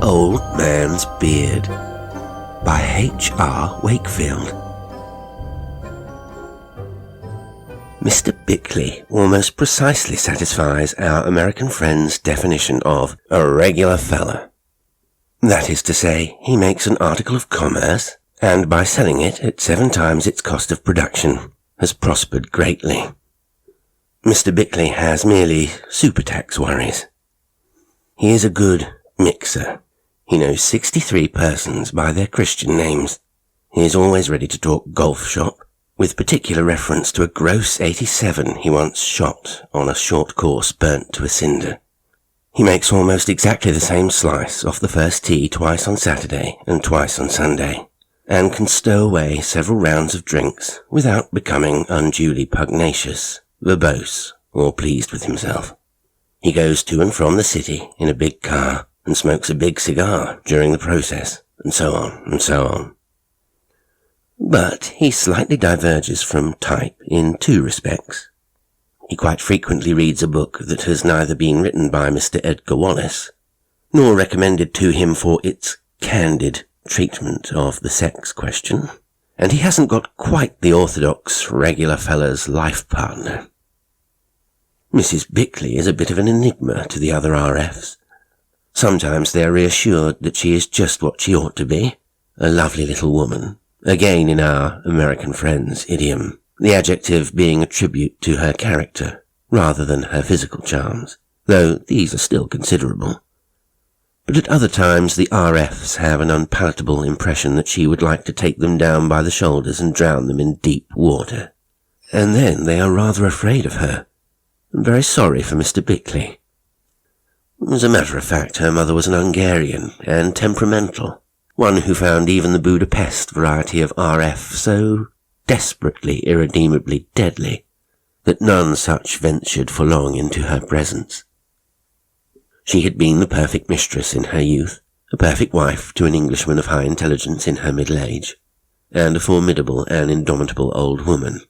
Old Man's Beard by H.R. Wakefield. Mr. Bickley almost precisely satisfies our American friend's definition of a regular fella. That is to say, he makes an article of commerce, and by selling it at 7 times its cost of production, has prospered greatly. Mr. Bickley has merely super tax worries. He is a good mixer. He knows 63 persons by their Christian names. He is always ready to talk golf shop, with particular reference to a gross 87 he once shot on a short course burnt to a cinder. He makes almost exactly the same slice off the first tee twice on Saturday and twice on Sunday, and can stow away several rounds of drinks without becoming unduly pugnacious, verbose, or pleased with himself. He goes to and from the city in a big car and smokes a big cigar during the process, and so on and so on. But he slightly diverges from type in 2 respects. He quite frequently reads a book that has neither been written by Mr. Edgar Wallace, nor recommended to him for its candid treatment of the sex question, and he hasn't got quite the orthodox regular fella's life partner. Mrs. Bickley is a bit of an enigma to the other RFs. Sometimes they are reassured that she is just what she ought to be, a lovely little woman, again in our American friend's idiom, the adjective being a tribute to her character rather than her physical charms, though these are still considerable. But at other times the RFs have an unpalatable impression that she would like to take them down by the shoulders and drown them in deep water. And then they are rather afraid of her, and very sorry for Mr. Bickley. As a matter of fact, her mother was an Hungarian and temperamental, one who found even the Budapest variety of RF so desperately, irredeemably deadly that none such ventured for long into her presence. She had been the perfect mistress in her youth, a perfect wife to an Englishman of high intelligence in her middle age, and a formidable and indomitable old woman.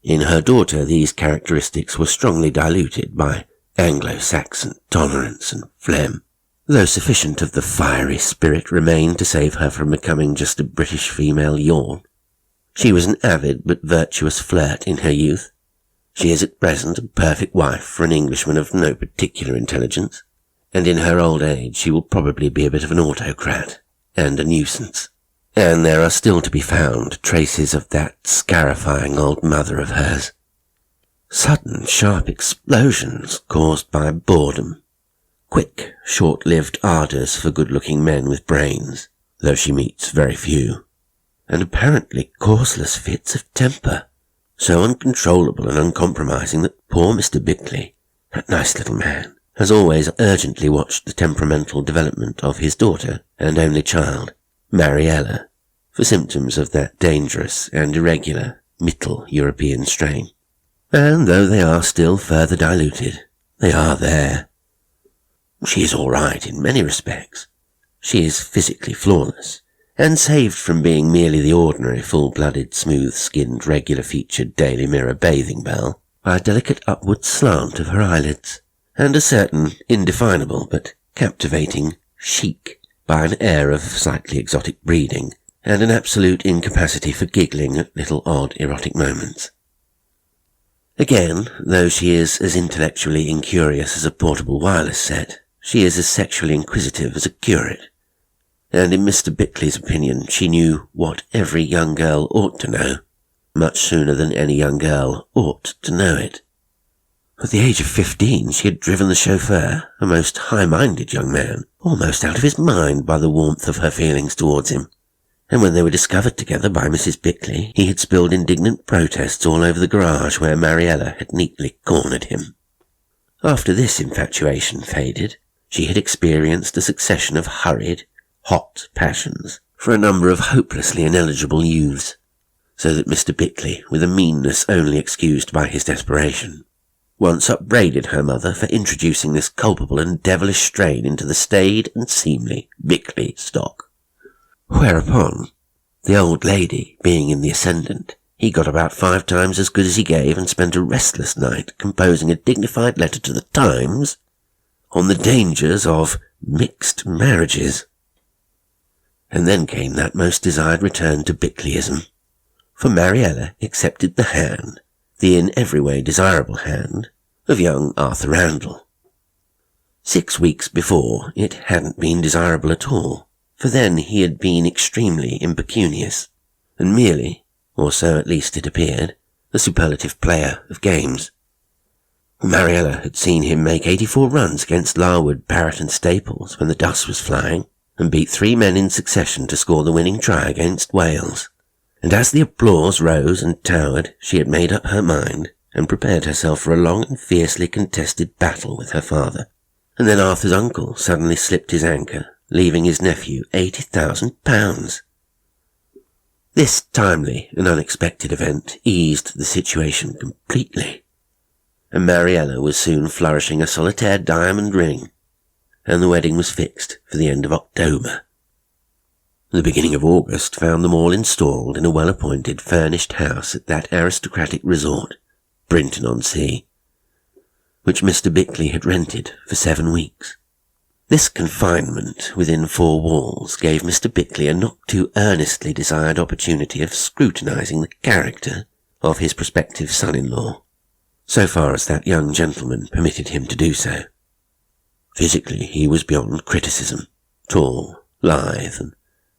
In her daughter these characteristics were strongly diluted by Anglo-Saxon tolerance and phlegm, though sufficient of the fiery spirit remained to save her from becoming just a British female yawn. She was an avid but virtuous flirt in her youth. She is at present a perfect wife for an Englishman of no particular intelligence, and in her old age she will probably be a bit of an autocrat and a nuisance. And there are still to be found traces of that scarifying old mother of hers. Sudden, sharp explosions caused by boredom. Quick, short-lived ardours for good-looking men with brains, though she meets very few. And apparently causeless fits of temper, so uncontrollable and uncompromising that poor Mr. Bickley, that nice little man, has always urgently watched the temperamental development of his daughter and only child, Mariella, for symptoms of that dangerous and irregular Mittel European strain. And though they are still further diluted, they are there. She is all right in many respects. She is physically flawless, and saved from being merely the ordinary full-blooded, smooth-skinned, regular-featured Daily Mirror bathing belle by a delicate upward slant of her eyelids, and a certain indefinable but captivating chic by an air of slightly exotic breeding, and an absolute incapacity for giggling at little odd erotic moments. Again, though she is as intellectually incurious as a portable wireless set, she is as sexually inquisitive as a curate, and in Mr. Bickley's opinion she knew what every young girl ought to know, much sooner than any young girl ought to know it. At the age of 15 she had driven the chauffeur, a most high-minded young man, almost out of his mind by the warmth of her feelings towards him, and when they were discovered together by Mrs. Bickley, he had spilled indignant protests all over the garage where Mariella had neatly cornered him. After this infatuation faded, she had experienced a succession of hurried, hot passions for a number of hopelessly ineligible youths, so that Mr. Bickley, with a meanness only excused by his desperation, once upbraided her mother for introducing this culpable and devilish strain into the staid and seemly Bickley stock. Whereupon, the old lady being in the ascendant, he got about 5 times as good as he gave and spent a restless night composing a dignified letter to the Times on the dangers of mixed marriages. And then came that most desired return to Bickleyism, for Mariella accepted the hand, the in every way desirable hand, of young Arthur Randall. 6 weeks before, it hadn't been desirable at all, for then he had been extremely impecunious, and merely, or so at least it appeared, a superlative player of games. Mariella had seen him make 84 runs against Larwood, Barrett and Staples when the dust was flying, and beat 3 men in succession to score the winning try against Wales. And as the applause rose and towered, she had made up her mind, and prepared herself for a long and fiercely contested battle with her father. And then Arthur's uncle suddenly slipped his anchor, leaving his nephew £80,000. This timely and unexpected event eased the situation completely, and Mariella was soon flourishing a solitaire diamond ring, and the wedding was fixed for the end of October. The beginning of August found them all installed in a well-appointed furnished house at that aristocratic resort, Brinton-on-Sea, which Mr. Bickley had rented for 7 weeks. This confinement within 4 walls gave Mr. Bickley a not too earnestly desired opportunity of scrutinizing the character of his prospective son-in-law, so far as that young gentleman permitted him to do so. Physically he was beyond criticism, tall, lithe, and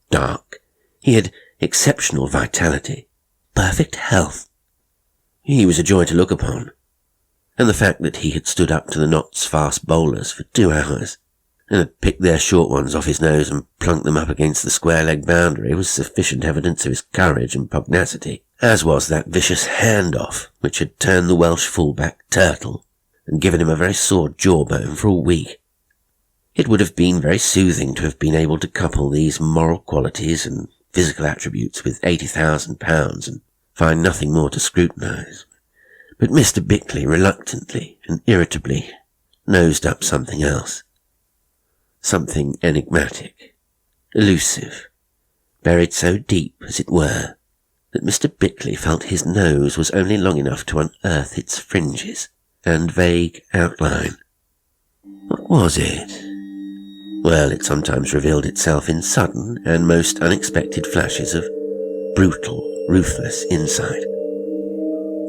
dark. He had exceptional vitality, perfect health. He was a joy to look upon, and the fact that he had stood up to the Notts fast bowlers for 2 hours, and had picked their short ones off his nose and plunked them up against the square-leg boundary was sufficient evidence of his courage and pugnacity, as was that vicious hand-off which had turned the Welsh fullback turtle and given him a very sore jawbone for a week. It would have been very soothing to have been able to couple these moral qualities and physical attributes with £80,000 and find nothing more to scrutinize. But Mr. Bickley reluctantly and irritably nosed up something else. Something enigmatic, elusive, buried so deep, as it were, that Mr. Bickley felt his nose was only long enough to unearth its fringes and vague outline. What was it? Well, it sometimes revealed itself in sudden and most unexpected flashes of brutal, ruthless insight.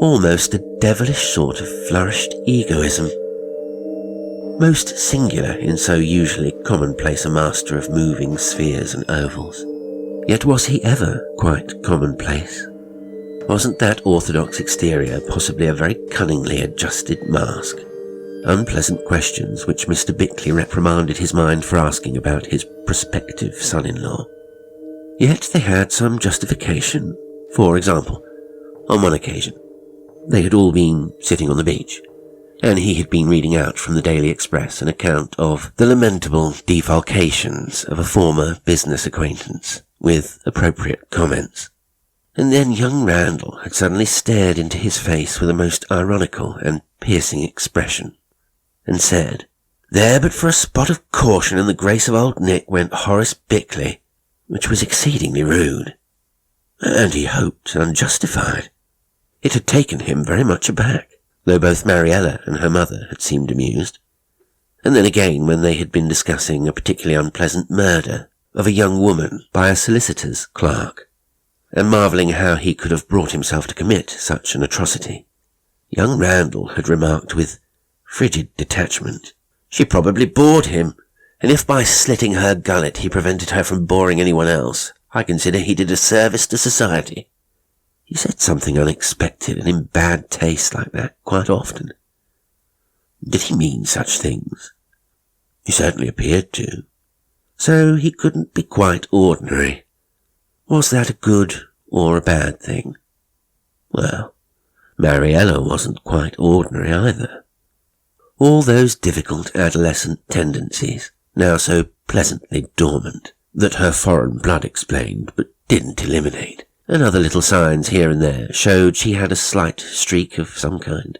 Almost a devilish sort of flourished egoism. Most singular in so usually commonplace a master of moving spheres and ovals. Yet was he ever quite commonplace? Wasn't that orthodox exterior possibly a very cunningly adjusted mask? Unpleasant questions which Mr. Bickley reprimanded his mind for asking about his prospective son-in-law. Yet they had some justification. For example, on one occasion, they had all been sitting on the beach, and he had been reading out from the Daily Express an account of the lamentable defalcations of a former business acquaintance, with appropriate comments. And then young Randall had suddenly stared into his face with a most ironical and piercing expression, and said, "There but for a spot of caution and the grace of old Nick went Horace Bickley," which was exceedingly rude, and he hoped unjustified. It had taken him very much aback, though both Mariella and her mother had seemed amused. And then again when they had been discussing a particularly unpleasant murder of a young woman by a solicitor's clerk, and marvelling how he could have brought himself to commit such an atrocity, young Randall had remarked with frigid detachment, "She probably bored him, and if by slitting her gullet he prevented her from boring anyone else, I consider he did a service to society." He said something unexpected and in bad taste like that quite often. Did he mean such things? He certainly appeared to. So he couldn't be quite ordinary. Was that a good or a bad thing? Well, Mariella wasn't quite ordinary either. All those difficult adolescent tendencies, now so pleasantly dormant, that her foreign blood explained but didn't eliminate, and other little signs here and there showed she had a slight streak of some kind.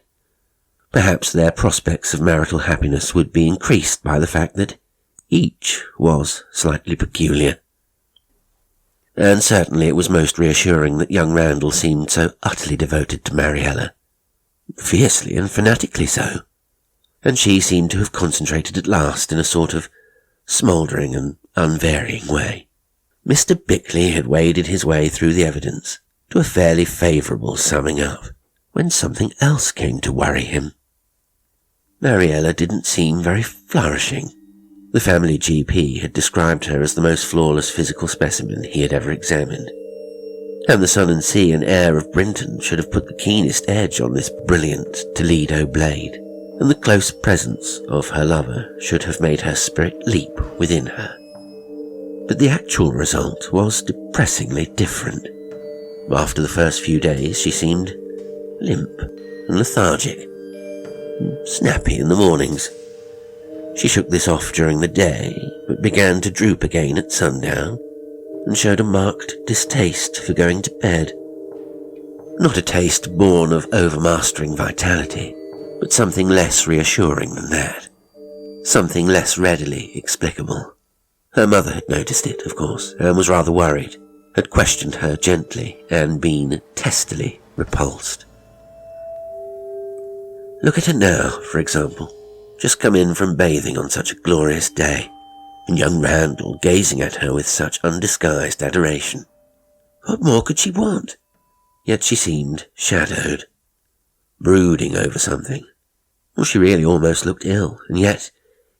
Perhaps their prospects of marital happiness would be increased by the fact that each was slightly peculiar. And certainly it was most reassuring that young Randall seemed so utterly devoted to Mariella. Fiercely and fanatically so. and she seemed to have concentrated at last in a sort of smouldering and unvarying way. Mr. Bickley had waded his way through the evidence to a fairly favourable summing up, when something else came to worry him. Mariella didn't seem very flourishing. The family GP had described her as the most flawless physical specimen he had ever examined, and the sun and sea and air of Brinton should have put the keenest edge on this brilliant Toledo blade, and the close presence of her lover should have made her spirit leap within her. But the actual result was depressingly different. After the first few days she seemed limp and lethargic, and snappy in the mornings. She shook this off during the day, but began to droop again at sundown, and showed a marked distaste for going to bed. Not a taste born of overmastering vitality, but something less reassuring than that. Something less readily explicable. Her mother had noticed it, of course, and was rather worried, had questioned her gently, and been testily repulsed. Look at her now, for example, just come in from bathing on such a glorious day, and young Randall gazing at her with such undisguised adoration. What more could she want? Yet she seemed shadowed, brooding over something. Well, she really almost looked ill, and yet,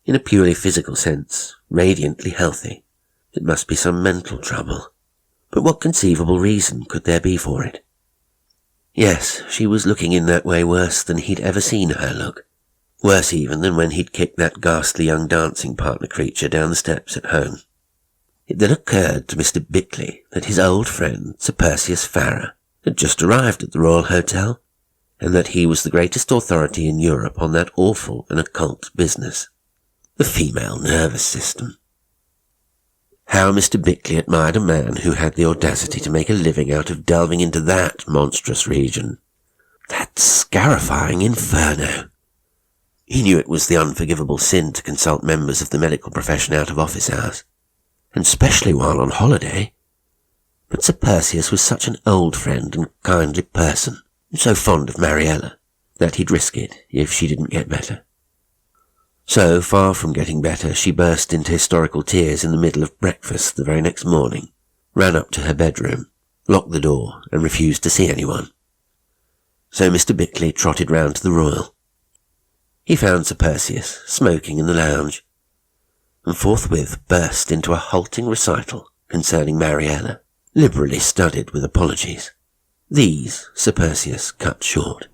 in a purely physical sense, radiantly healthy. It must be some mental trouble. But what conceivable reason could there be for it? Yes, she was looking in that way worse than he'd ever seen her look. Worse even than when he'd kicked that ghastly young dancing partner creature down the steps at home. It then occurred to Mr. Bickley that his old friend, Sir Perseus Farrar, had just arrived at the Royal Hotel, and that he was the greatest authority in Europe on that awful and occult business, the female nervous system. How Mr. Bickley admired a man who had the audacity to make a living out of delving into that monstrous region, that scarifying inferno. He knew it was the unforgivable sin to consult members of the medical profession out of office hours, and especially while on holiday. But Sir Perseus was such an old friend and kindly person, and so fond of Mariella, that he'd risk it if she didn't get better. So, far from getting better, she burst into hysterical tears in the middle of breakfast the very next morning, ran up to her bedroom, locked the door, and refused to see anyone. So Mr. Bickley trotted round to the Royal. He found Sir Perseus smoking in the lounge, and forthwith burst into a halting recital concerning Mariella, liberally studded with apologies. These Sir Perseus cut short.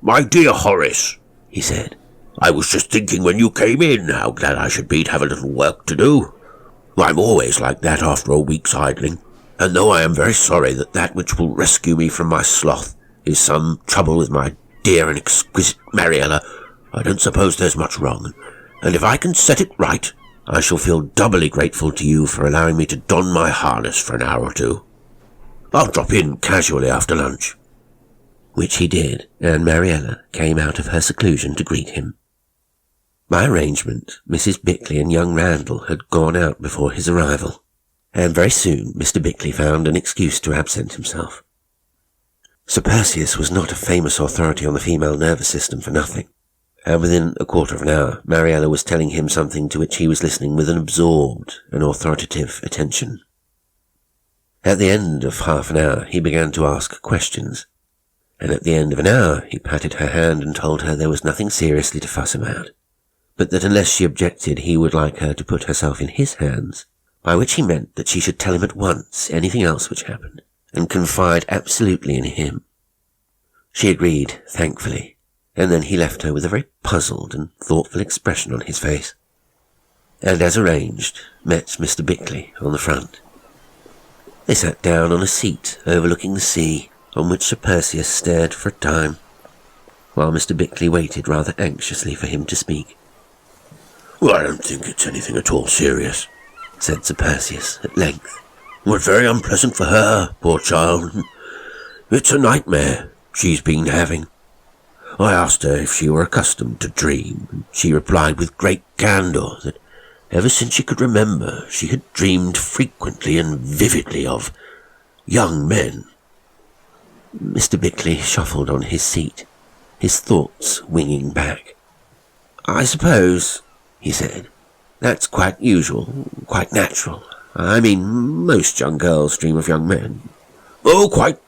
"My dear Horace," he said, "I was just thinking when you came in how glad I should be to have a little work to do. I'm always like that after a week's idling, and though I am very sorry that which will rescue me from my sloth is some trouble with my dear and exquisite Mariella, I don't suppose there's much wrong, and if I can set it right, I shall feel doubly grateful to you for allowing me to don my harness for an hour or two. I'll drop in casually after lunch." Which he did, and Mariella came out of her seclusion to greet him. By arrangement, Mrs. Bickley and young Randall had gone out before his arrival, and very soon Mr. Bickley found an excuse to absent himself. Sir Perseus was not a famous authority on the female nervous system for nothing, and within a quarter of an hour Mariella was telling him something to which he was listening with an absorbed and authoritative attention. At the end of half an hour he began to ask questions, and at the end of an hour he patted her hand and told her there was nothing seriously to fuss about, but that unless she objected he would like her to put herself in his hands, by which he meant that she should tell him at once anything else which happened, and confide absolutely in him. She agreed, thankfully, and then he left her with a very puzzled and thoughtful expression on his face, and as arranged met Mr. Bickley on the front. They sat down on a seat overlooking the sea, on which Sir Perseus stared for a time, while Mr. Bickley waited rather anxiously for him to speak. "Well, I don't think it's anything at all serious," said Sir Perseus at length. "But very unpleasant for her, poor child. It's a nightmare she's been having. I asked her if she were accustomed to dream, and she replied with great candour that ever since she could remember she had dreamed frequently and vividly of young men." Mr. Bickley shuffled on his seat, his thoughts winging back. I suppose, he said, that's quite usual, quite natural. I mean, most young girls dream of young men. Oh, quite,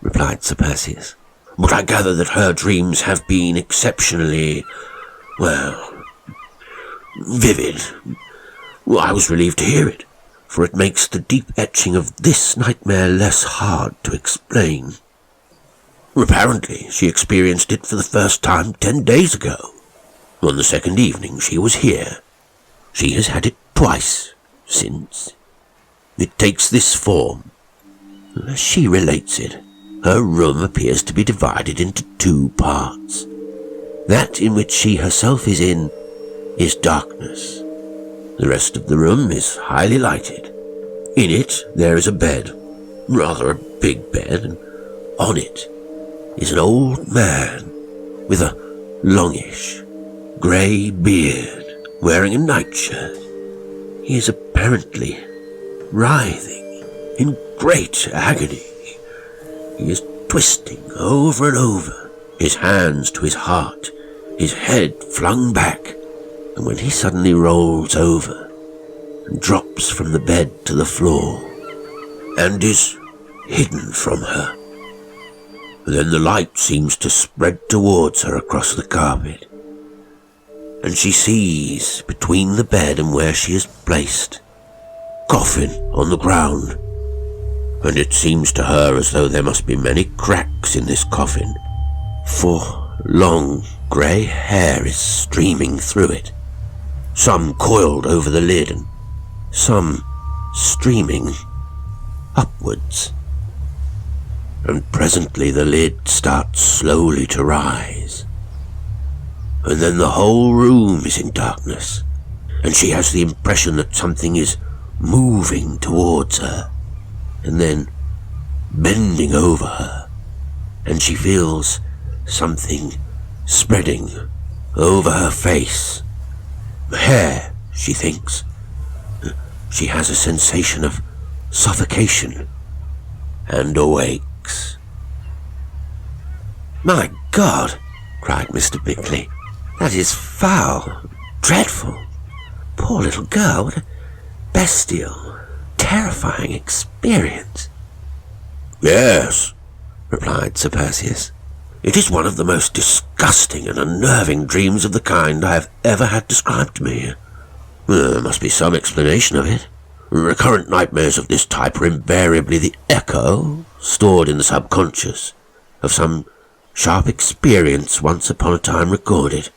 replied Sir Perseus. But I gather that her dreams have been exceptionally, vivid. Well, I was relieved to hear it, for it makes the deep etching of this nightmare less hard to explain. Apparently, she experienced it for the first time 10 days ago. On the second evening she was here. She has had it twice since. It takes this form. As she relates it, her room appears to be divided into 2 parts. That in which she herself is in is darkness. The rest of the room is highly lighted. In it there is a bed, rather a big bed, and on it is an old man with a longish, grey beard, wearing a nightshirt. He is apparently writhing in great agony. He is twisting over and over, his hands to his heart, his head flung back, and when he suddenly rolls over and drops from the bed to the floor and is hidden from her, then the light seems to spread towards her across the carpet, and she sees, between the bed and where she is placed, coffin on the ground, and it seems to her as though there must be many cracks in this coffin, for long grey hair is streaming through it, some coiled over the lid and some streaming upwards. And presently the lid starts slowly to rise, and then the whole room is in darkness, and she has the impression that something is moving towards her, and then bending over her, and she feels something spreading over her face. Hair, she thinks. She has a sensation of suffocation, and awakes. "My God!" cried Mr. Bickley. "That is foul, dreadful. Poor little girl, what a bestial, terrifying experience." "Yes," replied Sir Perseus. "It is one of the most disgusting and unnerving dreams of the kind I have ever had described to me. There must be some explanation of it. Recurrent nightmares of this type are invariably the echo, stored in the subconscious, of some sharp experience once upon a time recorded.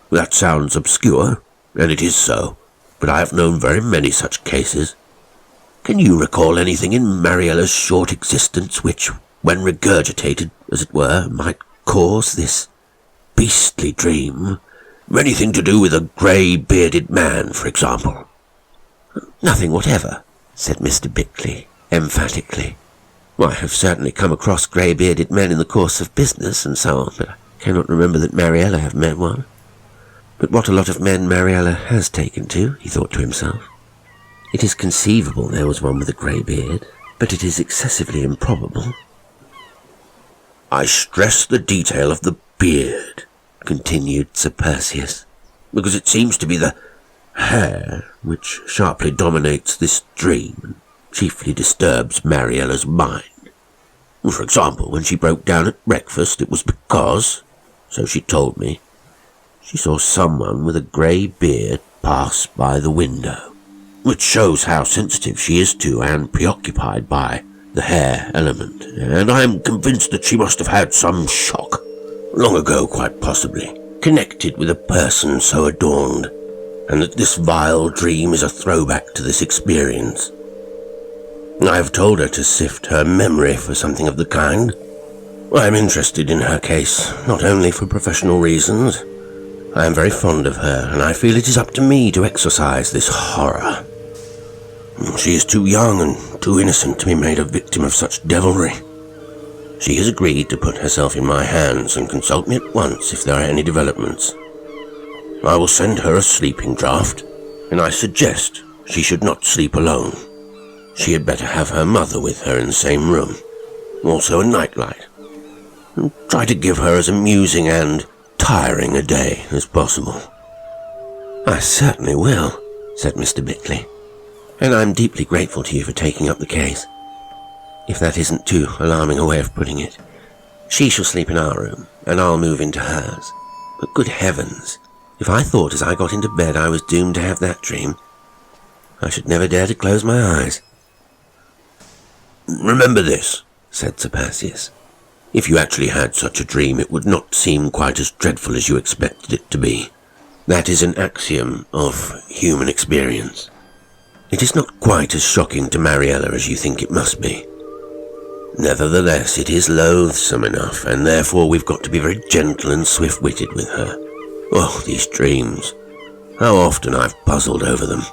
That sounds obscure, and it is so, but I have known very many such cases. Can you recall anything in Mariella's short existence which, when regurgitated, as it were, might cause this beastly dream? Anything to do with a grey-bearded man, for example?" "Nothing whatever," said Mr. Bickley, emphatically. "I have certainly come across grey-bearded men in the course of business and so on, but I cannot remember that Mariella have met one. But what a lot of men Mariella has taken to," he thought to himself. "It is conceivable there was one with a grey beard, but it is excessively improbable." "I stress the detail of the beard," continued Sir Perseus, "because it seems to be the hair which sharply dominates this dream and chiefly disturbs Mariella's mind. For example, when she broke down at breakfast, it was because, so she told me, she saw someone with a grey beard pass by the window, which shows how sensitive she is to and preoccupied by the hair element, and I am convinced that she must have had some shock, long ago quite possibly, connected with a person so adorned, and that this vile dream is a throwback to this experience. I have told her to sift her memory for something of the kind. I am interested in her case, not only for professional reasons. I am very fond of her, and I feel it is up to me to exorcise this horror. She is too young and too innocent to be made a victim of such devilry. She has agreed to put herself in my hands and consult me at once if there are any developments. I will send her a sleeping draught, and I suggest she should not sleep alone. She had better have her mother with her in the same room, also a nightlight, and try to give her as amusing and tiring a day as possible. I certainly will, said Mr. Bickley, and I'm deeply grateful to you for taking up the case. If that isn't too alarming a way of putting it, she shall sleep in our room, and I'll move into hers. But good heavens, if I thought as I got into bed I was doomed to have that dream, I should never dare to close my eyes. Remember this, said Sir Perseus. If you actually had such a dream, it would not seem quite as dreadful as you expected it to be. That is an axiom of human experience. It is not quite as shocking to Mariella as you think it must be. Nevertheless, it is loathsome enough, and therefore we've got to be very gentle and swift-witted with her. Oh, these dreams. How often I've puzzled over them.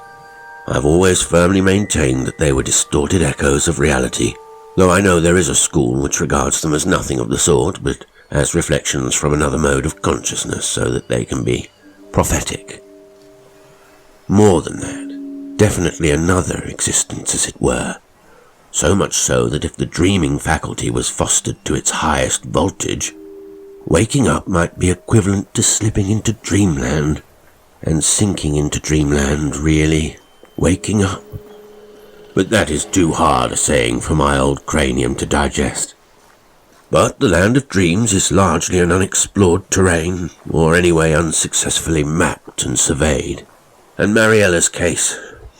I've always firmly maintained that they were distorted echoes of reality, though I know there is a school which regards them as nothing of the sort, but as reflections from another mode of consciousness, so that they can be prophetic. More than that, definitely another existence, as it were. So much so that if the dreaming faculty was fostered to its highest voltage, waking up might be equivalent to slipping into dreamland, and sinking into dreamland really waking up. But that is too hard a saying for my old cranium to digest. But the land of dreams is largely an unexplored terrain, or anyway unsuccessfully mapped and surveyed, and Mariella's case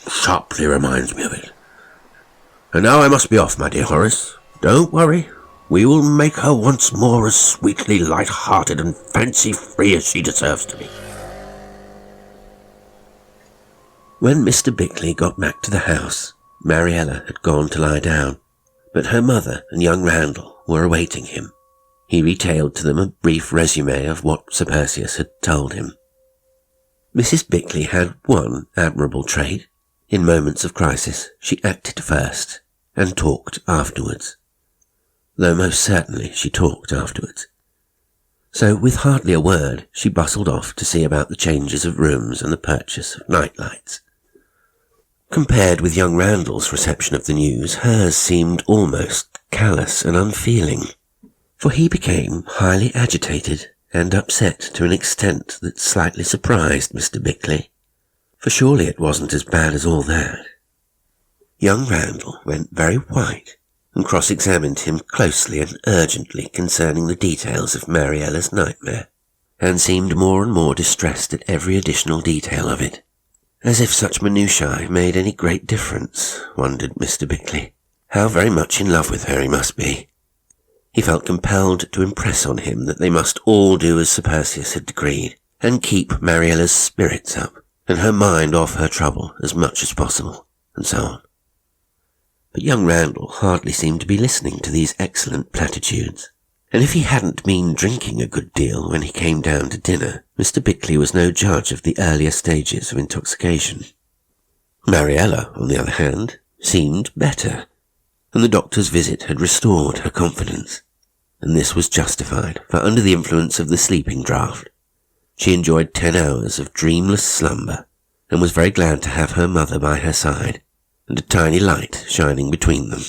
sharply reminds me of it. And now I must be off, my dear Horace. Don't worry, we will make her once more as sweetly light-hearted and fancy-free as she deserves to be. When Mr. Bickley got back to the house, Mariella had gone to lie down, but her mother and young Randall were awaiting him. He retailed to them a brief resume of what Sir Perseus had told him. Mrs. Bickley had one admirable trait. In moments of crisis, she acted first and talked afterwards, though most certainly she talked afterwards. So, with hardly a word, she bustled off to see about the changes of rooms and the purchase of night lights. Compared with young Randall's reception of the news, hers seemed almost callous and unfeeling, for he became highly agitated and upset to an extent that slightly surprised Mr. Bickley. For surely it wasn't as bad as all that. Young Randall went very white and cross-examined him closely and urgently concerning the details of Mariella's nightmare, and seemed more and more distressed at every additional detail of it. As if such minutiae made any great difference, wondered Mr. Bickley. How very much in love with her he must be. He felt compelled to impress on him that they must all do as Sir Perseus had decreed, and keep Mariella's spirits up, and her mind off her trouble as much as possible, and so on. But young Randall hardly seemed to be listening to these excellent platitudes, and if he hadn't been drinking a good deal when he came down to dinner, Mr. Bickley was no judge of the earlier stages of intoxication. Mariella, on the other hand, seemed better, and the doctor's visit had restored her confidence, and this was justified, for under the influence of the sleeping draught, she enjoyed 10 hours of dreamless slumber, and was very glad to have her mother by her side, and a tiny light shining between them.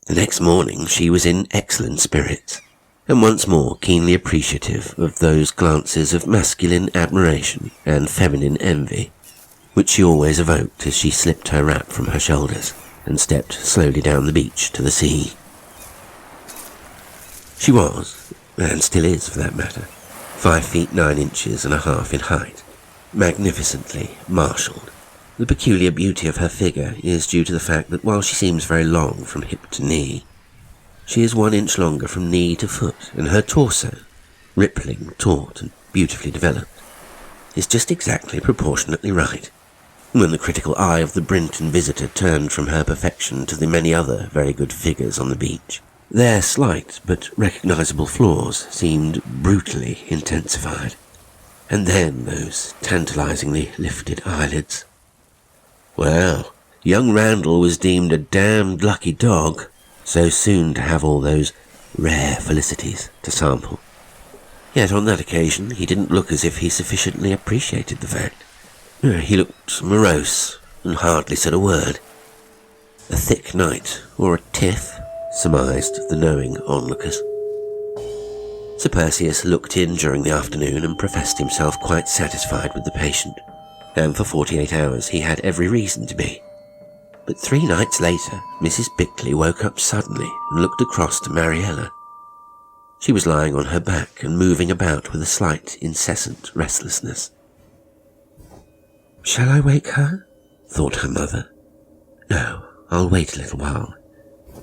The next morning she was in excellent spirits, and once more keenly appreciative of those glances of masculine admiration and feminine envy, which she always evoked as she slipped her wrap from her shoulders and stepped slowly down the beach to the sea. She was, and still is for that matter, 5 feet 9 inches and a half in height, magnificently marshalled. The peculiar beauty of her figure is due to the fact that while she seems very long from hip to knee, she is 1 inch longer from knee to foot, and her torso, rippling, taut, and beautifully developed, is just exactly proportionately right. When the critical eye of the Brinton visitor turned from her perfection to the many other very good figures on the beach, their slight but recognizable flaws seemed brutally intensified. And then those tantalizingly lifted eyelids. Well, young Randall was deemed a damned lucky dog, so soon to have all those rare felicities to sample. Yet on that occasion he didn't look as if he sufficiently appreciated the fact. He looked morose and hardly said a word. A thick night, or a tiff, surmised the knowing onlookers. Sir Perseus looked in during the afternoon and professed himself quite satisfied with the patient, and for 48 hours he had every reason to be. But 3 nights later, Mrs. Bickley woke up suddenly and looked across to Mariella. She was lying on her back and moving about with a slight, incessant restlessness. "Shall I wake her?" thought her mother. "No, I'll wait a little while.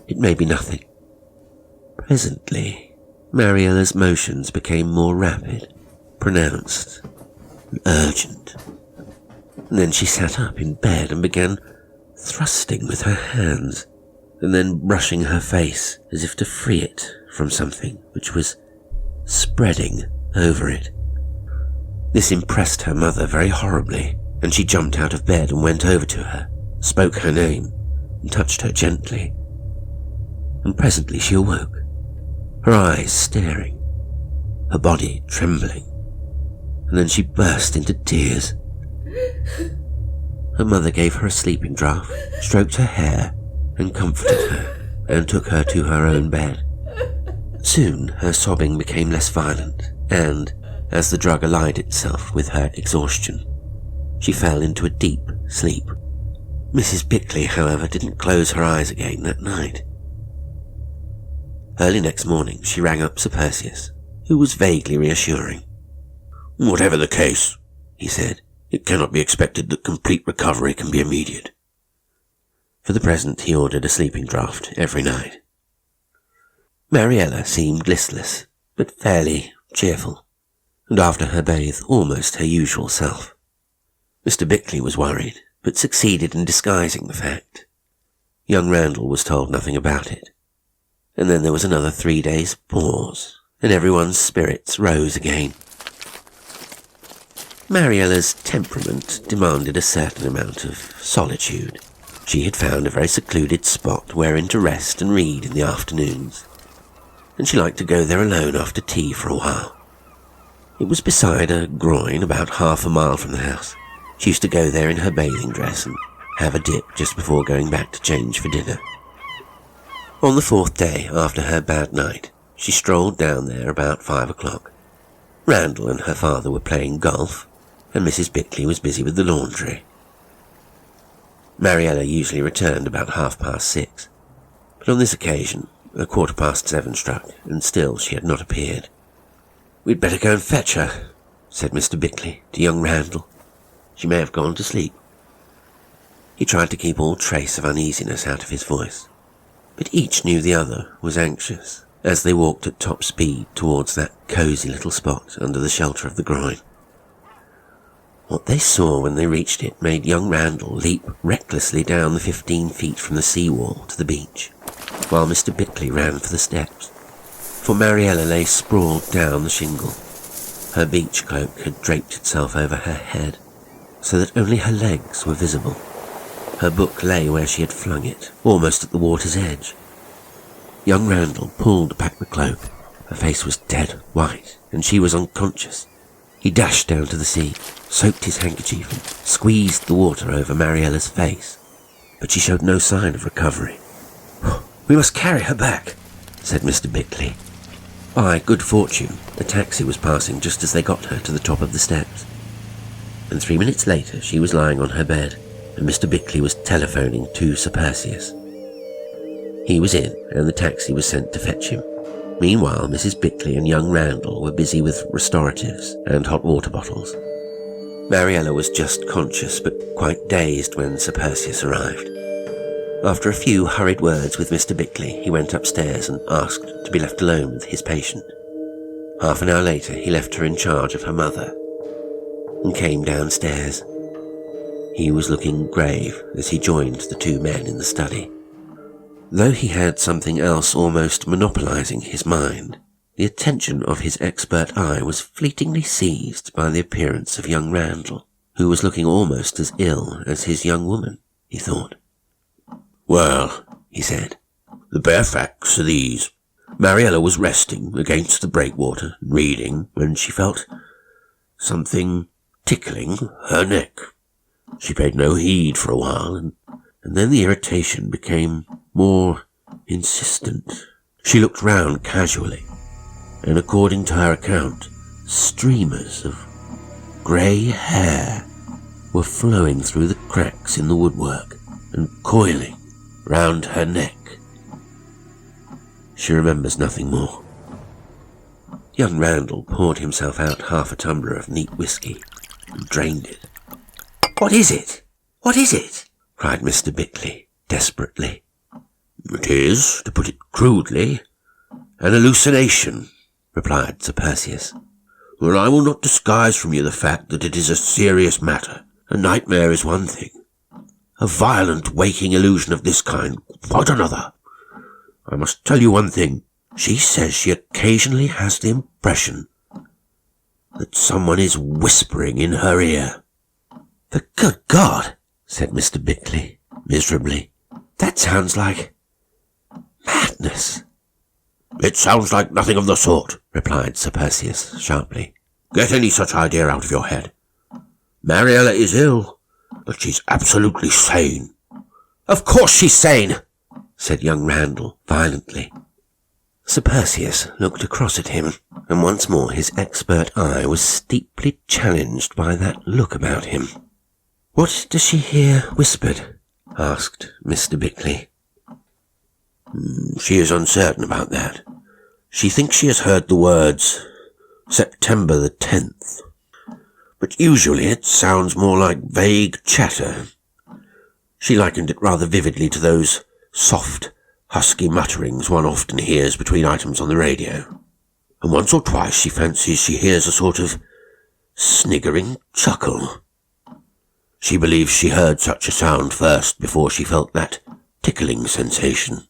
It may be nothing." Presently, Mariella's motions became more rapid, pronounced, and urgent. And then she sat up in bed and began thrusting with her hands, and then brushing her face as if to free it from something which was spreading over it. This impressed her mother very horribly, and she jumped out of bed and went over to her, spoke her name, and touched her gently. And presently she awoke, her eyes staring, her body trembling, and then she burst into tears. Her mother gave her a sleeping draught, stroked her hair, and comforted her, and took her to her own bed. Soon her sobbing became less violent, and, as the drug allied itself with her exhaustion, she fell into a deep sleep. Mrs. Bickley, however, didn't close her eyes again that night. Early next morning she rang up Sir Perseus, who was vaguely reassuring. "Whatever the case," he said, "it cannot be expected that complete recovery can be immediate." For the present he ordered a sleeping draught every night. Mariella seemed listless, but fairly cheerful, and after her bathe almost her usual self. Mr. Bickley was worried, but succeeded in disguising the fact. Young Randall was told nothing about it. And then there was another 3 days' pause, and everyone's spirits rose again. Mariella's temperament demanded a certain amount of solitude. She had found a very secluded spot wherein to rest and read in the afternoons, and she liked to go there alone after tea for a while. It was beside a groyne about half a mile from the house. She used to go there in her bathing dress and have a dip just before going back to change for dinner. On the 4th day after her bad night, she strolled down there about 5 o'clock. Randall and her father were playing golf, and Mrs. Bickley was busy with the laundry. Mariella usually returned about 6:30, but on this occasion 7:15 struck, and still she had not appeared. "We'd better go and fetch her," said Mr. Bickley to young Randall. "She may have gone to sleep." He tried to keep all trace of uneasiness out of his voice, but each knew the other was anxious as they walked at top speed towards that cosy little spot under the shelter of the groyne. What they saw when they reached it made young Randall leap recklessly down the 15 feet from the seawall to the beach, while Mr. Bickley ran for the steps. For Mariella lay sprawled down the shingle. Her beach cloak had draped itself over her head, so that only her legs were visible. Her book lay where she had flung it, almost at the water's edge. Young Randall pulled back the cloak. Her face was dead white, and she was unconscious. He dashed down to the sea, soaked his handkerchief, and squeezed the water over Mariella's face, but she showed no sign of recovery. "We must carry her back," said Mr. Bickley. By good fortune, a taxi was passing just as they got her to the top of the steps, and 3 minutes later she was lying on her bed, and Mr. Bickley was telephoning to Sir Perseus. He was in, and the taxi was sent to fetch him. Meanwhile, Mrs. Bickley and young Randall were busy with restoratives and hot water bottles. Mariella was just conscious, but quite dazed when Sir Perseus arrived. After a few hurried words with Mr. Bickley, he went upstairs and asked to be left alone with his patient. Half an hour later, he left her in charge of her mother and came downstairs. He was looking grave as he joined the 2 men in the study. Though he had something else almost monopolizing his mind, the attention of his expert eye was fleetingly seized by the appearance of young Randall, who was looking almost as ill as his young woman, he thought. "Well," he said, "the bare facts are these. Mariella was resting against the breakwater, reading, when she felt something tickling her neck. She paid no heed for a while, and then the irritation became more insistent. She looked round casually, and according to her account, streamers of grey hair were flowing through the cracks in the woodwork and coiling round her neck. She remembers nothing more. Young Randall poured himself out half a tumbler of neat whiskey and drained it. "What is it? What is it?" cried Mr. Bickley desperately. "It is, to put it crudely, an hallucination," replied Sir Perseus. "Well, I will not disguise from you the fact that it is a serious matter. A nightmare is one thing. A violent waking illusion of this kind, quite another. I must tell you one thing. She says she occasionally has the impression that someone is whispering in her ear." "The good God," said Mr. Bickley miserably. "That sounds like madness." "It sounds like nothing of the sort," replied Sir Perseus sharply. "Get any such idea out of your head. Mariella is ill, but she's absolutely sane." "Of course she's sane," said young Randall violently. Sir Perseus looked across at him, and once more his expert eye was steeply challenged by that look about him. "What does she hear whispered?" asked Mr. Bickley. "She is uncertain about that. She thinks she has heard the words September the 10th, but usually it sounds more like vague chatter. She likened it rather vividly to those soft, husky mutterings one often hears between items on the radio, and once or twice she fancies she hears a sort of sniggering chuckle. She believes she heard such a sound first before she felt that tickling sensation.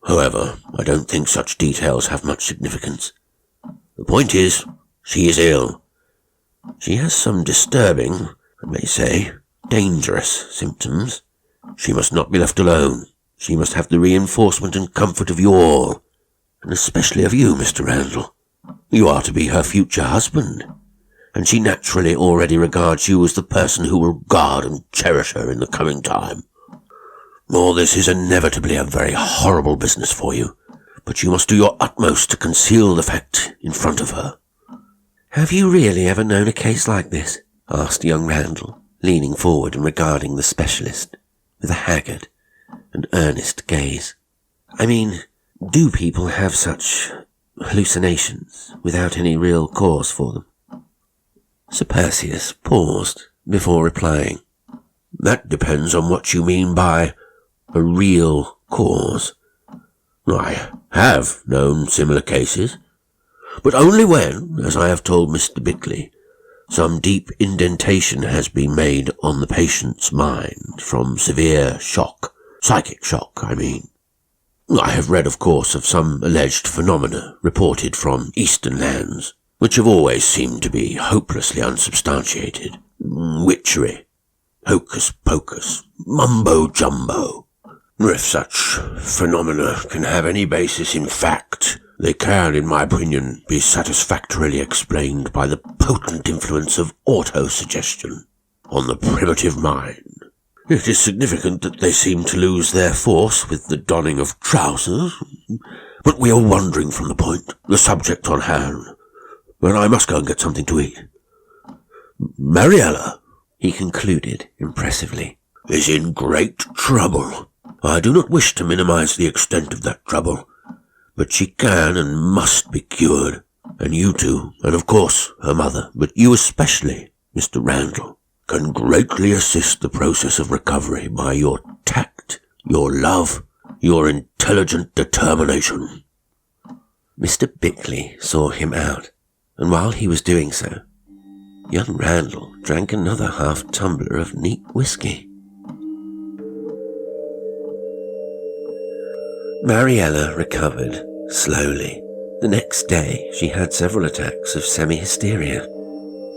However, I don't think such details have much significance. The point is, she is ill. She has some disturbing, I may say, dangerous symptoms. She must not be left alone. She must have the reinforcement and comfort of you all, and especially of you, Mr. Randall. You are to be her future husband, and she naturally already regards you as the person who will guard and cherish her in the coming time. All this is inevitably a very horrible business for you, but you must do your utmost to conceal the fact in front of her." "Have you really ever known a case like this?" asked young Randall, leaning forward and regarding the specialist with a haggard and earnest gaze. "I mean, do people have such hallucinations without any real cause for them?" Sir Perseus paused before replying. "That depends on what you mean by a real cause. I have known similar cases, but only when, as I have told Mr. Bickley, some deep indentation has been made on the patient's mind from severe shock, psychic shock, I mean. I have read, of course, of some alleged phenomena reported from Eastern lands, which have always seemed to be hopelessly unsubstantiated. Witchery, hocus-pocus, mumbo-jumbo. If such phenomena can have any basis in fact, they can, in my opinion, be satisfactorily explained by the potent influence of autosuggestion on the primitive mind. It is significant that they seem to lose their force with the donning of trousers, but we are wandering from the point, the subject on hand, and I must go and get something to eat. Mariella," he concluded impressively, "is in great trouble. I do not wish to minimize the extent of that trouble, but she can and must be cured, and you too, and of course her mother, but you especially, Mr. Randall, can greatly assist the process of recovery by your tact, your love, your intelligent determination." Mr. Bickley saw him out, and while he was doing so, young Randall drank another half tumbler of neat whiskey. Mariella recovered slowly. The next day she had several attacks of semi-hysteria,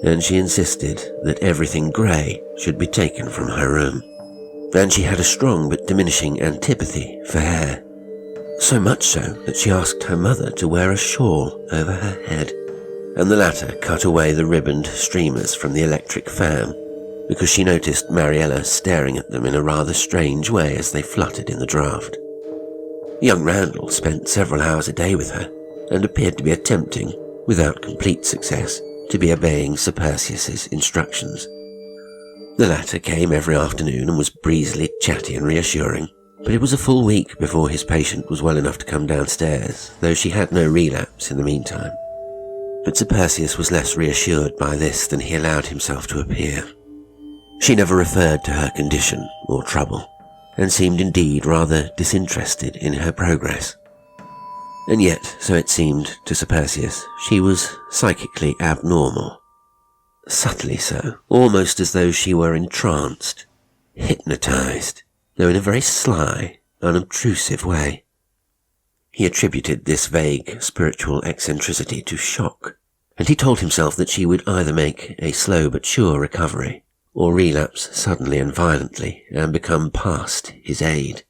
and she insisted that everything grey should be taken from her room. And she had a strong but diminishing antipathy for hair, so much so that she asked her mother to wear a shawl over her head, and the latter cut away the ribboned streamers from the electric fan, because she noticed Mariella staring at them in a rather strange way as they fluttered in the draught. Young Randall spent several hours a day with her, and appeared to be attempting, without complete success, to be obeying Sir Perseus's instructions. The latter came every afternoon and was breezily chatty and reassuring, but it was a full week before his patient was well enough to come downstairs, though she had no relapse in the meantime. But Sir Perseus was less reassured by this than he allowed himself to appear. She never referred to her condition or trouble, and seemed indeed rather disinterested in her progress. And yet, so it seemed to Sir Perseus, she was psychically abnormal. Subtly so, almost as though she were entranced, hypnotized, though in a very sly, unobtrusive way. He attributed this vague spiritual eccentricity to shock, and he told himself that she would either make a slow but sure recovery, or relapse suddenly and violently and become past his aid.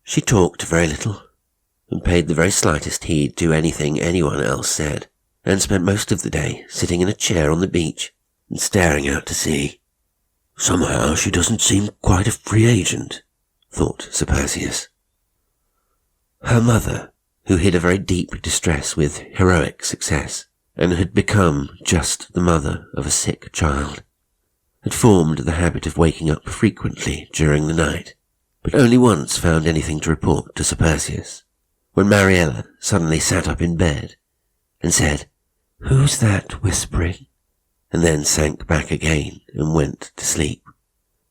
She talked very little, and paid the very slightest heed to anything anyone else said, and spent most of the day sitting in a chair on the beach and staring out to sea. Somehow she doesn't seem quite a free agent, thought Sir Perseus. Her mother, who hid a very deep distress with heroic success, and had become just the mother of a sick child, had formed the habit of waking up frequently during the night, but only once found anything to report to Sir Perseus, when Mariella suddenly sat up in bed and said, "Who's that whispering?" and then sank back again and went to sleep,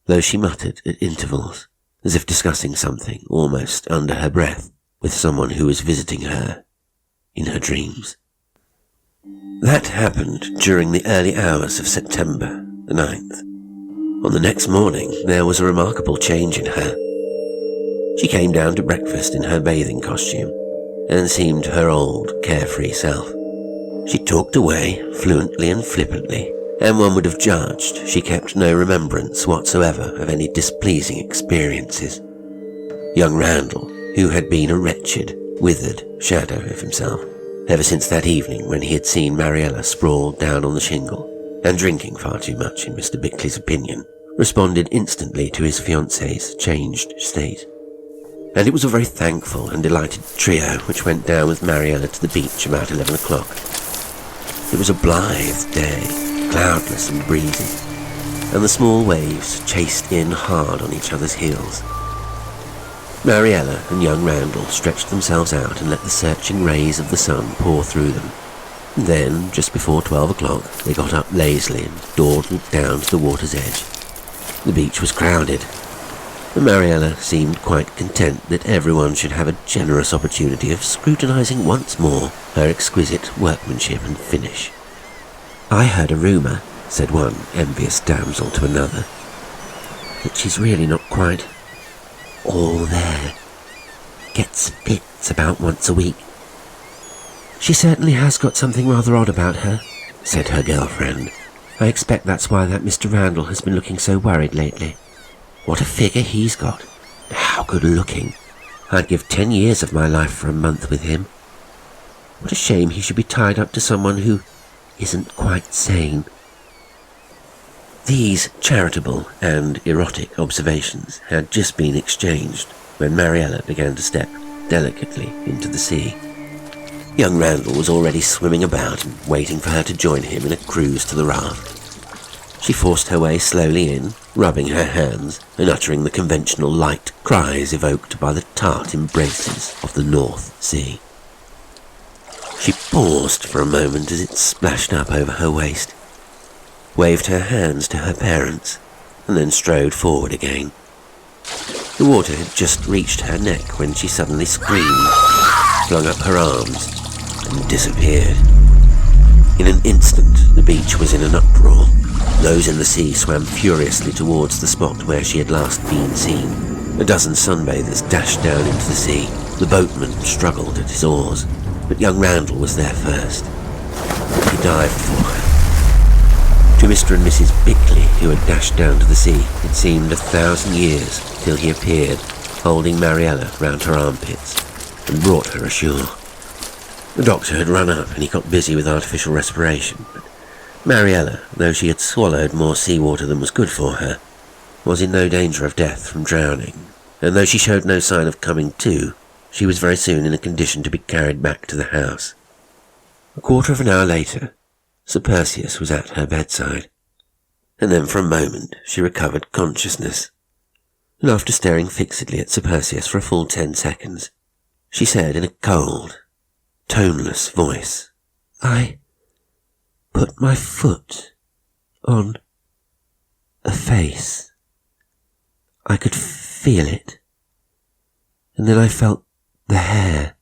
though she muttered at intervals, as if discussing something almost under her breath with someone who was visiting her in her dreams. That happened during the early hours of September the 9th. On the next morning there was a remarkable change in her. She came down to breakfast in her bathing costume, and seemed her old, carefree self. She talked away, fluently and flippantly, and one would have judged she kept no remembrance whatsoever of any displeasing experiences. Young Randall, who had been a wretched, withered shadow of himself, ever since that evening when he had seen Mariella sprawled down on the shingle, and drinking far too much in Mr. Bickley's opinion, responded instantly to his fiancée's changed state. And it was a very thankful and delighted trio which went down with Mariella to the beach about 11 o'clock. It was a blithe day, cloudless and breezy, and the small waves chased in hard on each other's heels. Mariella and young Randall stretched themselves out and let the searching rays of the sun pour through them. Then, just before 12 o'clock, they got up lazily and dawdled down to the water's edge. The beach was crowded, and Mariella seemed quite content that everyone should have a generous opportunity of scrutinizing once more her exquisite workmanship and finish. "I heard a rumour," said one envious damsel to another, "that she's really not quite all there. Gets fits about once a week." "She certainly has got something rather odd about her," said her girlfriend. "I expect that's why that Mr. Randall has been looking so worried lately. What a figure he's got. How good-looking. I'd give 10 years of my life for a month with him. What a shame he should be tied up to someone who isn't quite sane." These charitable and erotic observations had just been exchanged when Mariella began to step delicately into the sea. Young Randall was already swimming about and waiting for her to join him in a cruise to the raft. She forced her way slowly in, rubbing her hands and uttering the conventional light cries evoked by the tart embraces of the North Sea. She paused for a moment as it splashed up over her waist, waved her hands to her parents, and then strode forward again. The water had just reached her neck when she suddenly screamed, flung up her arms, and disappeared. In an instant, the beach was in an uproar. Those in the sea swam furiously towards the spot where she had last been seen. A dozen sunbathers dashed down into the sea. The boatman struggled at his oars, but young Randall was there first. He dived for her. To Mr. and Mrs. Bickley, who had dashed down to the sea, it seemed 1,000 years till he appeared, holding Mariella round her armpits, and brought her ashore. The doctor had run up and he got busy with artificial respiration, but Mariella, though she had swallowed more seawater than was good for her, was in no danger of death from drowning, and though she showed no sign of coming to, she was very soon in a condition to be carried back to the house. A quarter of an hour later, Sir Perseus was at her bedside, and then for a moment she recovered consciousness, and after staring fixedly at Sir Perseus for a full 10 seconds, she said in a cold, toneless voice, "I put my foot on a face. I could feel it, and then I felt the hair,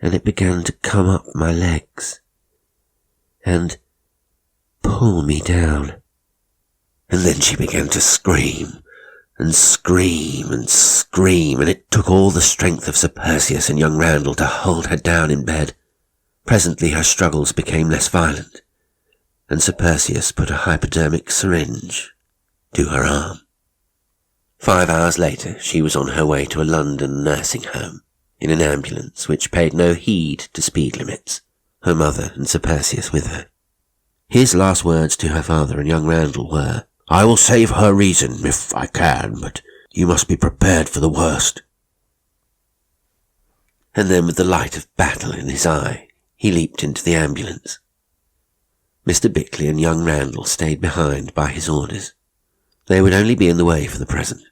and it began to come up my legs and pull me down." And then she began to scream and scream and scream, and it took all the strength of Sir Perseus and young Randall to hold her down in bed. Presently her struggles became less violent, and Sir Perseus put a hypodermic syringe to her arm. 5 hours later she was on her way to a London nursing home in an ambulance which paid no heed to speed limits, her mother and Sir Perseus with her. His last words to her father and young Randall were, "I will save her reason if I can, but you must be prepared for the worst." And then with the light of battle in his eye, he leaped into the ambulance. Mr. Bickley and young Randall stayed behind by his orders. They would only be in the way for the present.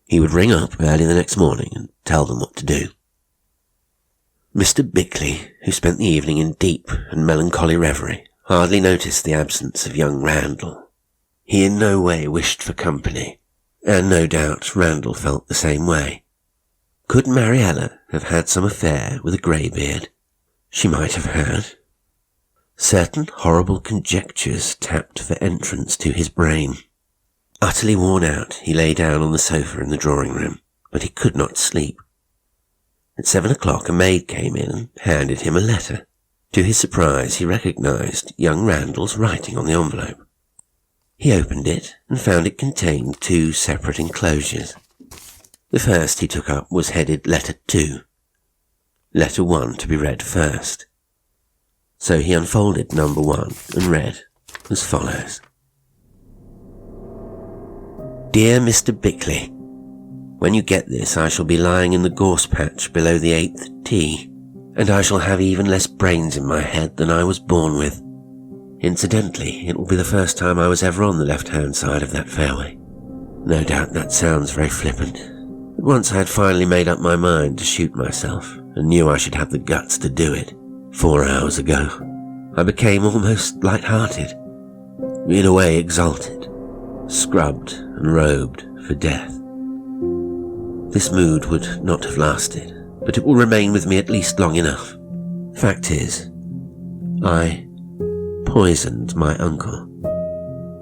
He would ring up early the next morning and tell them what to do. Mr. Bickley, who spent the evening in deep and melancholy reverie, hardly noticed the absence of young Randall. He in no way wished for company, and no doubt Randall felt the same way. Could Mariella have had some affair with a greybeard? She might have had. Certain horrible conjectures tapped for entrance to his brain. Utterly worn out, he lay down on the sofa in the drawing-room, but he could not sleep. At 7 o'clock a maid came in and handed him a letter. To his surprise, he recognized young Randall's writing on the envelope. He opened it and found it contained 2 separate enclosures. The first he took up was headed Letter 2. Letter 1 to be read first. So he unfolded number 1 and read as follows. Dear Mr. Bickley, when you get this I shall be lying in the gorse patch below the 8th tee, and I shall have even less brains in my head than I was born with. Incidentally, it will be the first time I was ever on the left-hand side of that fairway. No doubt that sounds very flippant, but once I had finally made up my mind to shoot myself, and knew I should have the guts to do it, 4 hours ago, I became almost light-hearted, in a way exalted, scrubbed and robed for death. This mood would not have lasted, but it will remain with me at least long enough. Fact is, I poisoned my uncle,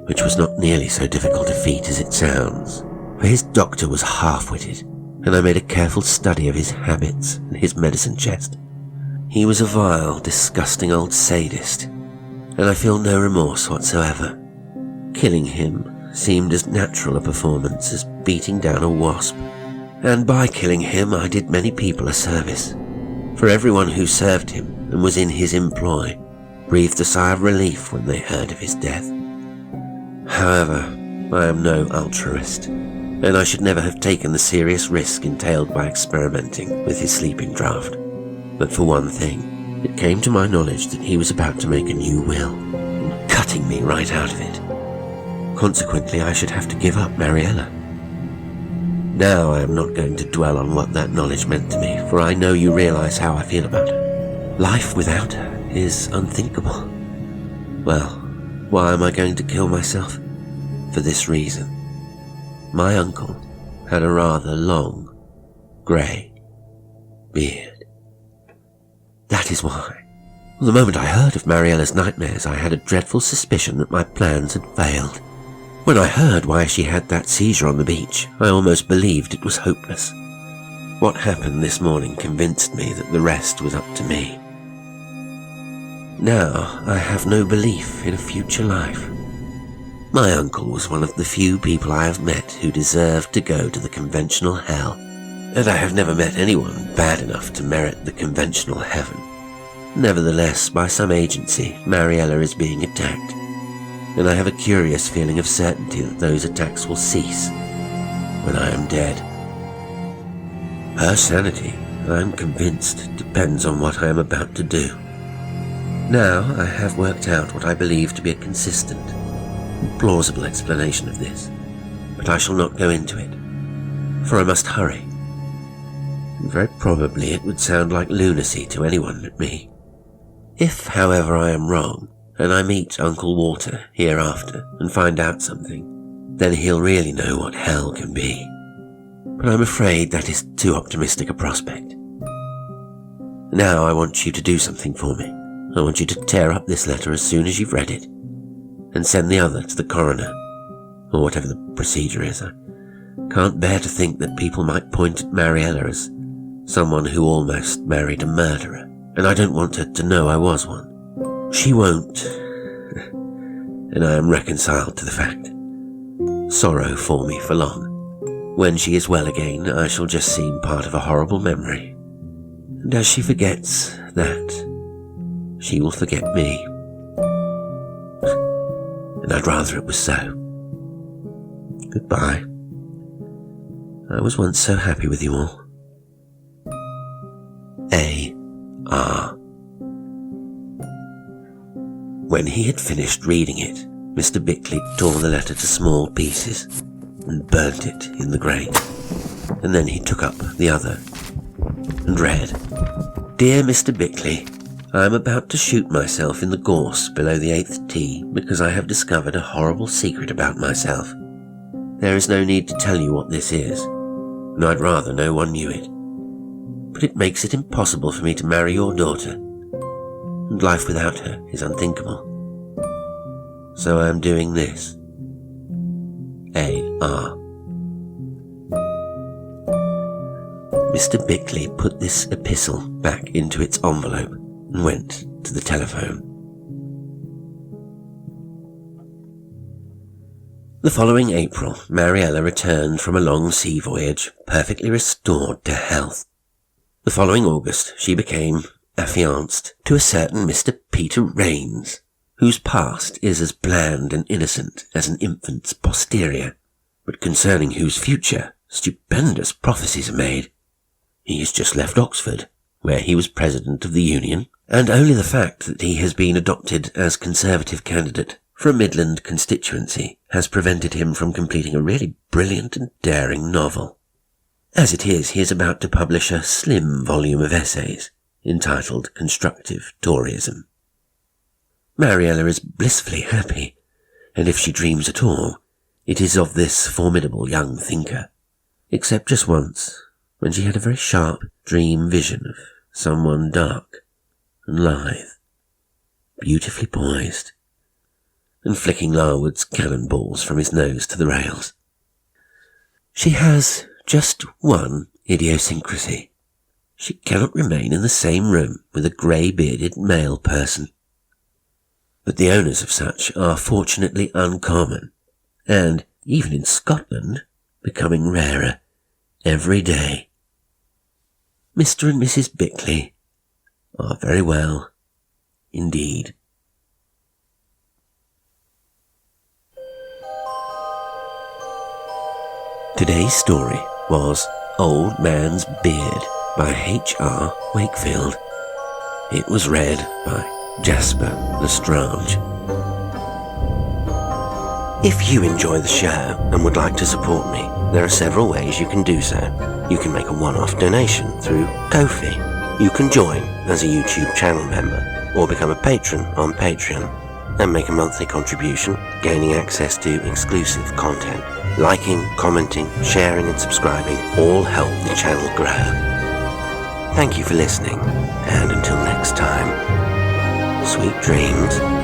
which was not nearly so difficult a feat as it sounds, for his doctor was half-witted, and I made a careful study of his habits and his medicine chest. He was a vile, disgusting old sadist, and I feel no remorse whatsoever. Killing him seemed as natural a performance as beating down a wasp, and by killing him I did many people a service, for everyone who served him and was in his employ breathed a sigh of relief when they heard of his death. However, I am no altruist, and I should never have taken the serious risk entailed by experimenting with his sleeping draught. But for one thing, it came to my knowledge that he was about to make a new will, and cutting me right out of it. Consequently, I should have to give up Mariella. Now I am not going to dwell on what that knowledge meant to me, for I know you realize how I feel about her. Life without her is unthinkable. Well, why am I going to kill myself? For this reason. My uncle had a rather long, grey beard. That is why. The moment I heard of Mariella's nightmares, I had a dreadful suspicion that my plans had failed. When I heard why she had that seizure on the beach, I almost believed it was hopeless. What happened this morning convinced me that the rest was up to me. Now I have no belief in a future life. My uncle was one of the few people I have met who deserved to go to the conventional hell, and I have never met anyone bad enough to merit the conventional heaven. Nevertheless, by some agency, Mariella is being attacked, and I have a curious feeling of certainty that those attacks will cease when I am dead. Her sanity I'm convinced it depends on what I am about to do. Now I have worked out what I believe to be a consistent and plausible explanation of this, but I shall not go into it, for I must hurry. Very probably it would sound like lunacy to anyone but me. If, however, I am wrong, and I meet Uncle Walter hereafter and find out something, then he'll really know what hell can be. But I'm afraid that is too optimistic a prospect. Now I want you to do something for me. I want you to tear up this letter as soon as you've read it, and send the other to the coroner, or whatever the procedure is. I can't bear to think that people might point at Mariella as someone who almost married a murderer, and I don't want her to know I was one. She won't, and I am reconciled to the fact. Sorrow for me for long. When she is well again, I shall just seem part of a horrible memory, and as she forgets that, she will forget me. And I'd rather it was so. Goodbye. I was once so happy with you all. A.R. When he had finished reading it, Mr. Bickley tore the letter to small pieces and burnt it in the grate. And then he took up the other and read, "Dear Mr. Bickley, I am about to shoot myself in the gorse below the 8th tee because I have discovered a horrible secret about myself. There is no need to tell you what this is, and I'd rather no one knew it. But it makes it impossible for me to marry your daughter, and life without her is unthinkable. So I am doing this. A.R." Mr. Bickley put this epistle back into its envelope and went to the telephone. The following April, Mariella returned from a long sea voyage, perfectly restored to health. The following August, she became affianced to a certain Mr. Peter Raines, whose past is as bland and innocent as an infant's posterior, but concerning whose future stupendous prophecies are made. He has just left Oxford, where he was president of the Union, and only the fact that he has been adopted as Conservative candidate for a Midland constituency has prevented him from completing a really brilliant and daring novel. As it is, he is about to publish a slim volume of essays entitled Constructive Toryism. Mariella is blissfully happy, and if she dreams at all, it is of this formidable young thinker, except just once, when she had a very sharp dream vision of someone dark and lithe, beautifully poised, and flicking Larwood's cannonballs from his nose to the rails. She has just one idiosyncrasy. She cannot remain in the same room with a grey-bearded male person. But the owners of such are fortunately uncommon, and, even in Scotland, becoming rarer every day. Mr. and Mrs. Bickley are very well indeed. Today's story was Old Man's Beard by H.R. Wakefield. It was read by Jasper L'Estrange. If you enjoy the show and would like to support me, there are several ways you can do so. You can make a one-off donation through Ko-fi. You can join as a YouTube channel member or become a patron on Patreon and make a monthly contribution, gaining access to exclusive content. Liking, commenting, sharing and subscribing all help the channel grow. Thank you for listening, and until next time, sweet dreams.